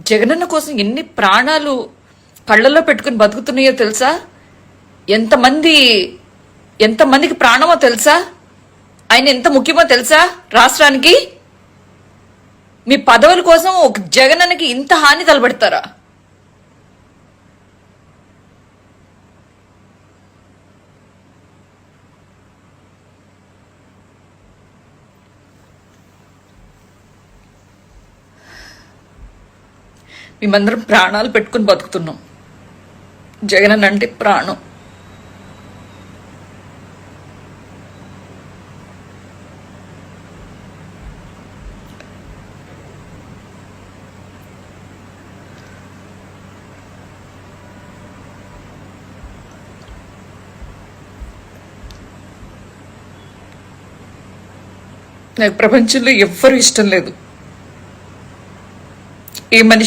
జగనన్న కోసం ఎన్ని ప్రాణాలు కళ్ళల్లో పెట్టుకుని బతుకుతున్నాయో తెలుసా? ఎంతమందికి ప్రాణమో తెలుసా? ఆయన ఎంత ముఖ్యమో తెలుసా రాష్ట్రానికి? మీ పదవుల కోసం ఒక జగనన్నకి ఇంత హాని తలబెడతారా? మేమందరం ప్రాణాలు పెట్టుకుని బతుకుతున్నాం. జగనన్న అంటే ప్రాణం. నాకు ప్రపంచంలో ఎవ్వరూ ఇష్టం లేదు. ఏ మనిషి